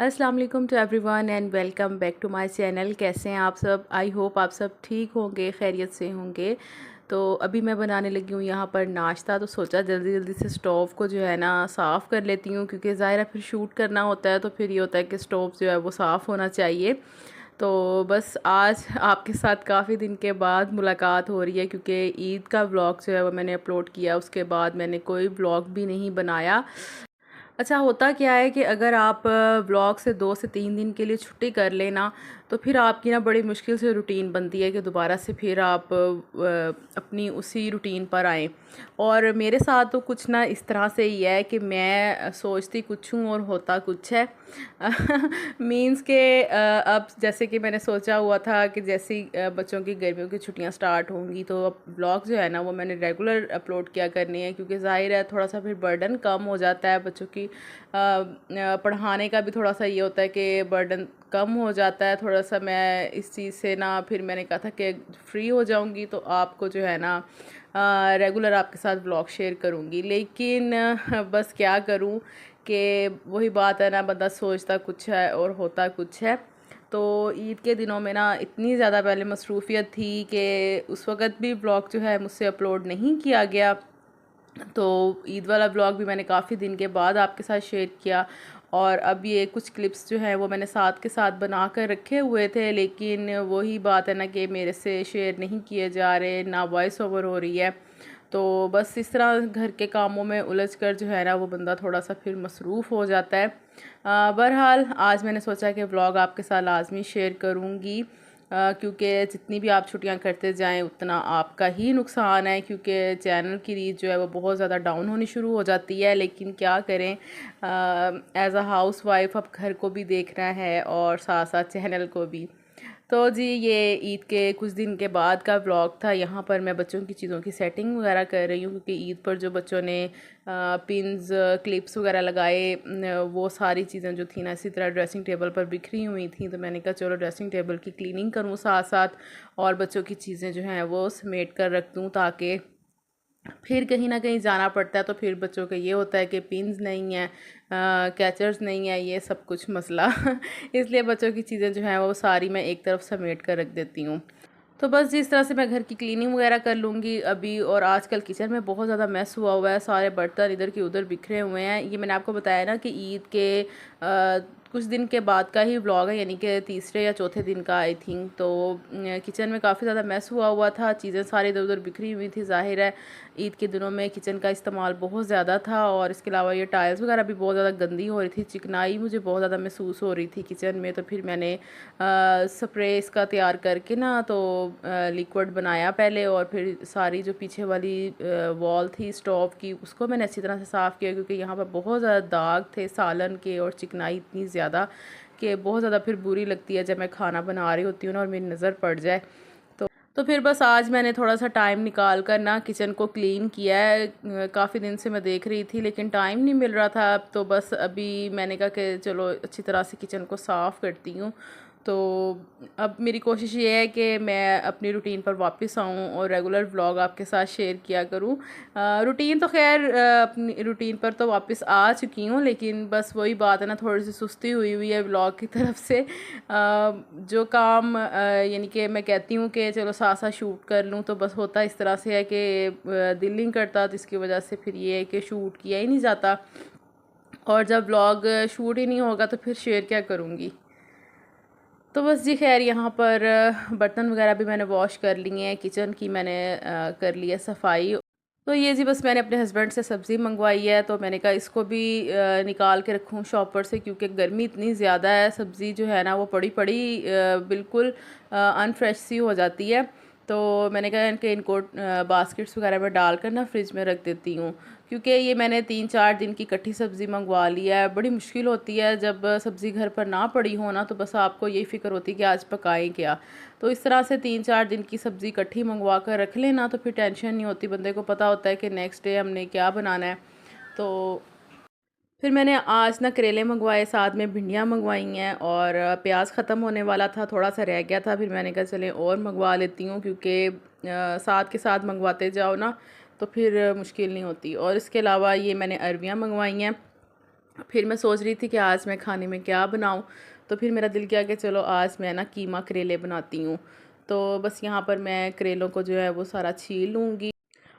अस्सलाम वालेकुम to everyone and welcome back to my channel. कैसे हैं आप सब? आई होप आप सब ठीक होंगे, खैरियत से होंगे। तो अभी मैं बनाने लगी हूँ यहाँ पर नाश्ता। तो सोचा जल्दी जल्दी से स्टोव को जो है ना साफ़ कर लेती हूँ, क्योंकि ज़ाहिर है फिर शूट करना होता है तो फिर ये होता है कि स्टोव जो है वो साफ़ होना चाहिए। तो बस आज आपके साथ काफ़ी दिन के बाद मुलाकात हो रही है, क्योंकि ईद का व्लॉग जो है वो मैंने अपलोड किया, उसके बाद मैंने कोई व्लॉग भी नहीं बनाया। अच्छा, होता क्या है कि अगर आप व्लॉग से 2 से 3 दिन के लिए छुट्टी कर लेना, तो फिर आपकी ना बड़ी मुश्किल से रूटीन बनती है कि दोबारा से फिर आप अपनी उसी रूटीन पर आएँ। और मेरे साथ तो कुछ ना इस तरह से ही है कि मैं सोचती कुछ हूँ और होता कुछ है। मीन्स के अब जैसे कि मैंने सोचा हुआ था कि जैसे ही बच्चों की गर्मियों की छुट्टियां स्टार्ट होंगी तो अब व्लॉग जो है ना वो मैंने रेगुलर अपलोड किया करनी है, क्योंकि ज़ाहिर है थोड़ा सा फिर बर्डन कम हो जाता है बच्चों की पढ़ाने का भी थोड़ा सा ये होता है कि बर्डन कम हो जाता है थोड़ा सा। मैं इस चीज़ से ना फिर मैंने कहा था कि फ्री हो जाऊंगी तो आपको जो है ना रेगुलर आपके साथ व्लॉग शेयर करूंगी। लेकिन बस क्या करूं कि वही बात है ना, बंदा सोचता कुछ है और होता कुछ है। तो ईद के दिनों में ना इतनी ज़्यादा पहले मसरूफ़ियत थी कि उस वक़्त भी व्लॉग जो है मुझसे अपलोड नहीं किया गया। तो ईद वाला ब्लॉग भी मैंने काफ़ी दिन के बाद आपके साथ शेयर किया। और अब ये कुछ क्लिप्स जो हैं वो मैंने साथ के साथ बना कर रखे हुए थे, लेकिन वही बात है ना कि मेरे से शेयर नहीं किए जा रहे, ना वॉइस ओवर हो रही है। तो बस इस तरह घर के कामों में उलझ कर जो है ना वो बंदा थोड़ा सा फिर मसरूफ़ हो जाता है। बहरहाल आज मैंने सोचा कि व्लॉग आपके साथ लाजमी शेयर करूँगी, क्योंकि जितनी भी आप छुट्टियां करते जाएं उतना आपका ही नुकसान है, क्योंकि चैनल की रीच जो है वो बहुत ज़्यादा डाउन होनी शुरू हो जाती है। लेकिन क्या करें, एज अ हाउस वाइफ अब घर को भी देखना है और साथ साथ चैनल को भी। तो जी ये ईद के कुछ दिन के बाद का व्लॉग था। यहाँ पर मैं बच्चों की चीज़ों की सेटिंग वगैरह कर रही हूँ, क्योंकि ईद पर जो बच्चों ने पिन्स क्लिप्स वगैरह लगाए, वो सारी चीज़ें जो थी ना इसी तरह ड्रेसिंग टेबल पर बिखरी हुई थी। तो मैंने कहा चलो ड्रेसिंग टेबल की क्लीनिंग करूँ साथ साथ, और बच्चों की चीज़ें जो हैं वो समेट कर रख दूँ, ताकि फिर कहीं ना कहीं जाना पड़ता है तो फिर बच्चों का ये होता है कि पिन्स नहीं है, कैचर्स नहीं है, ये सब कुछ मसला। इसलिए बच्चों की चीज़ें जो हैं वो सारी मैं एक तरफ समेट कर रख देती हूँ। तो बस जिस तरह से मैं घर की क्लीनिंग वगैरह कर लूँगी अभी। और आजकल किचन में बहुत ज़्यादा मैस हुआ है, सारे बर्तन इधर के उधर बिखरे हुए हैं। ये मैंने आपको बताया ना कि ईद के कुछ दिन के बाद का ही व्लॉग है, यानी कि तीसरे या चौथे दिन का आई थिंक। तो किचन में काफ़ी ज़्यादा मैस हुआ था, चीज़ें सारी इधर उधर बिखरी हुई थी। ज़ाहिर है ईद के दिनों में किचन का इस्तेमाल बहुत ज़्यादा था, और इसके अलावा ये टाइल्स वगैरह भी बहुत ज़्यादा गंदी हो रही थी, चिकनाई मुझे बहुत ज़्यादा महसूस हो रही थी किचन में। तो फिर मैंने स्प्रे इसका तैयार करके ना तो लिक्विड बनाया पहले, और फिर सारी जो पीछे वाली वॉल थी स्टोव की उसको मैंने अच्छी तरह से साफ़ किया, क्योंकि यहाँ पर बहुत ज़्यादा दाग थे सालन के और चिकनाई इतनी ज़्यादा कि बहुत ज़्यादा फिर बुरी लगती है जब मैं खाना बना रही होती हूँ ना और मेरी नज़र पड़ जाए। तो फिर बस आज मैंने थोड़ा सा टाइम निकाल कर ना किचन को क्लीन किया है। काफ़ी दिन से मैं देख रही थी लेकिन टाइम नहीं मिल रहा था। अब तो बस अभी मैंने कहा कि चलो अच्छी तरह से किचन को साफ़ करती हूँ। तो अब मेरी कोशिश ये है कि मैं अपनी रूटीन पर वापस आऊँ और रेगुलर व्लॉग आपके साथ शेयर किया करूँ। रूटीन तो खैर अपनी रूटीन पर तो वापस आ चुकी हूँ, लेकिन बस वही बात है ना, थोड़ी सी सुस्ती हुई हुई है व्लॉग की तरफ से। जो काम यानी कि मैं कहती हूँ कि चलो साथ साथ शूट कर लूँ, तो बस होता इस तरह से है कि दिल नहीं करता, तो इसकी वजह से फिर ये है कि शूट किया ही नहीं जाता। और जब व्लॉग शूट ही नहीं होगा तो फिर शेयर क्या करूँगी। तो बस जी खैर यहाँ पर बर्तन वगैरह भी मैंने वॉश कर लिए हैं, किचन की मैंने कर ली है सफाई। तो ये जी बस मैंने अपने हस्बैंड से सब्ज़ी मंगवाई है, तो मैंने कहा इसको भी निकाल के रखूँ शॉपर से, क्योंकि गर्मी इतनी ज़्यादा है, सब्ज़ी जो है ना वो पड़ी पड़ी बिल्कुल अनफ्रेश सी हो जाती है। तो मैंने कहा इनके इनको बास्केट्स वगैरह में डाल कर ना फ्रिज में रख देती हूँ, क्योंकि ये मैंने 3-4 दिन की इकट्ठी सब्ज़ी मंगवा ली है। बड़ी मुश्किल होती है जब सब्ज़ी घर पर ना पड़ी हो ना, तो बस आपको यही फ़िक्र होती है कि आज पकाएं क्या। तो इस तरह से 3-4 दिन की सब्ज़ी इकट्ठी मंगवा कर रख लेना तो फिर टेंशन नहीं होती, बंदे को पता होता है कि नेक्स्ट डे हमने क्या बनाना है। तो फिर मैंने आज ना करेले मंगवाए, साथ में भिंडियाँ मंगवाई हैं, और प्याज ख़त्म होने वाला था, थोड़ा सा रह गया था। फिर मैंने कहा चलें और मंगवा लेती हूँ, क्योंकि साथ के साथ मंगवाते जाओ ना तो फिर मुश्किल नहीं होती। और इसके अलावा ये मैंने अरबियाँ मंगवाई हैं, फिर मैं सोच रही थी कि आज मैं खाने में क्या बनाऊं, तो फिर मेरा दिल किया कि चलो आज मैं ना कीमा करेले बनाती हूँ। तो बस यहाँ पर मैं करेलों को जो है वो सारा छील लूँगी।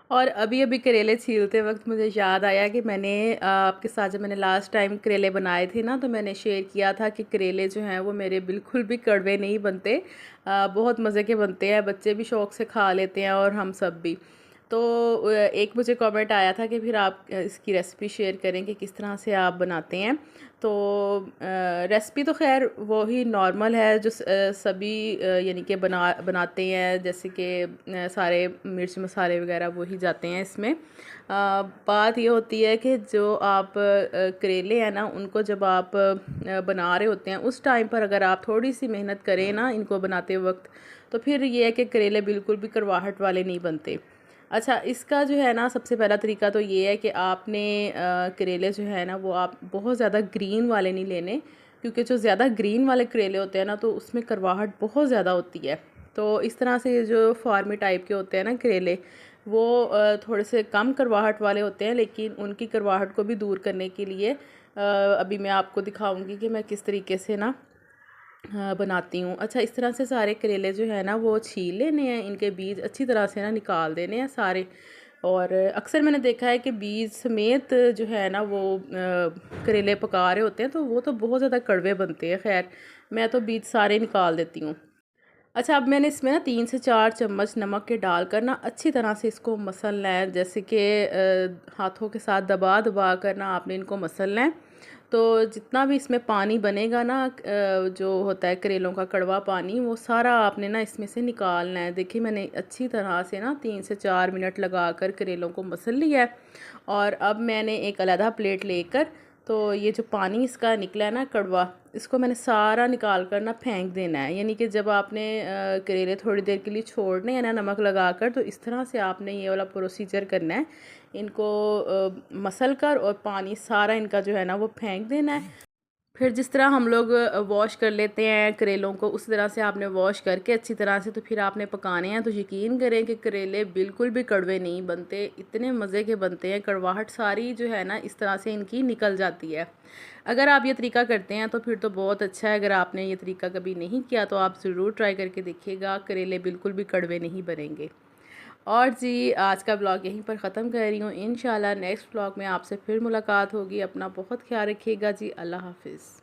और अभी अभी करेले छीलते वक्त मुझे याद आया कि मैंने आपके साथ जब मैंने लास्ट टाइम करेले बनाए थे ना, तो मैंने शेयर किया था कि करेले जो हैं वो मेरे बिल्कुल भी कड़वे नहीं बनते। बहुत मज़े के बनते हैं, बच्चे भी शौक़ से खा लेते हैं और हम सब भी। तो एक मुझे कमेंट आया था कि फिर आप इसकी रेसिपी शेयर करें कि किस तरह से आप बनाते हैं। तो रेसिपी तो खैर वो ही नॉर्मल है जो सभी यानी कि बनाते हैं, जैसे कि सारे मिर्च मसाले वगैरह वो ही जाते हैं इसमें। बात ये होती है कि जो आप करेले हैं ना, उनको जब आप बना रहे होते हैं उस टाइम पर अगर आप थोड़ी सी मेहनत करें ना इनको बनाते वक्त, तो फिर ये है कि करेले बिल्कुल भी करवाहट वाले नहीं बनते। अच्छा, इसका जो है ना सबसे पहला तरीका तो ये है कि आपने करेले जो है ना वो आप बहुत ज़्यादा ग्रीन वाले नहीं लेने, क्योंकि जो ज़्यादा ग्रीन वाले करेले होते हैं ना तो उसमें करवाहट बहुत ज़्यादा होती है। तो इस तरह से ये जो फार्मी टाइप के होते हैं ना करेले, वो थोड़े से कम करवाहट वाले होते हैं, लेकिन उनकी करवाहट को भी दूर करने के लिए अभी मैं आपको दिखाऊंगी कि मैं किस तरीके से ना बनाती हूँ। अच्छा, इस तरह से सारे करेले जो है ना वो छील लेने हैं, इनके बीज अच्छी तरह से ना निकाल देने हैं सारे। और अक्सर मैंने देखा है कि बीज समेत जो है ना वो करेले पका रहे होते हैं, तो वो तो बहुत ज़्यादा कड़वे बनते हैं। खैर, मैं तो बीज सारे निकाल देती हूँ। अच्छा, अब मैंने इसमें ना 3 से 4 चम्मच नमक के डालकर ना अच्छी तरह से इसको मसलना है, जैसे कि हाथों के साथ दबा दबा कर ना आपने इनको मसलना है। तो जितना भी इसमें पानी बनेगा ना, जो होता है करेलों का कड़वा पानी, वो सारा आपने ना इसमें से निकालना है। देखिए, मैंने अच्छी तरह से ना 3 से 4 मिनट लगा कर करेलों को मसल लिया है। और अब मैंने एक अलग प्लेट लेकर, तो ये जो पानी इसका निकला है ना कड़वा, इसको मैंने सारा निकाल कर ना फेंक देना है। यानी कि जब आपने करेले थोड़ी देर के लिए छोड़ने हैं ना नमक लगाकर, तो इस तरह से आपने ये वाला प्रोसीजर करना है। इनको मसल कर और पानी सारा इनका जो है ना वो फेंक देना है। फिर जिस तरह हम लोग वॉश कर लेते हैं करेलों को, उस तरह से आपने वॉश करके अच्छी तरह से तो फिर आपने पकाने हैं। तो यकीन करें कि करेले बिल्कुल भी कड़वे नहीं बनते, इतने मज़े के बनते हैं। कड़वाहट सारी जो है ना इस तरह से इनकी निकल जाती है। अगर आप ये तरीका करते हैं तो फिर तो बहुत अच्छा है। अगर आपने ये तरीका कभी नहीं किया तो आप ज़रूर ट्राई करके देखिएगा, करेले बिल्कुल भी कड़वे नहीं बनेंगे। और जी, आज का ब्लॉग यहीं पर ख़त्म कर रही हूँ। इंशाल्लाह नेक्स्ट ब्लॉग में आपसे फिर मुलाकात होगी। अपना बहुत ख्याल रखिएगा जी। अल्लाह हाफ़िज़।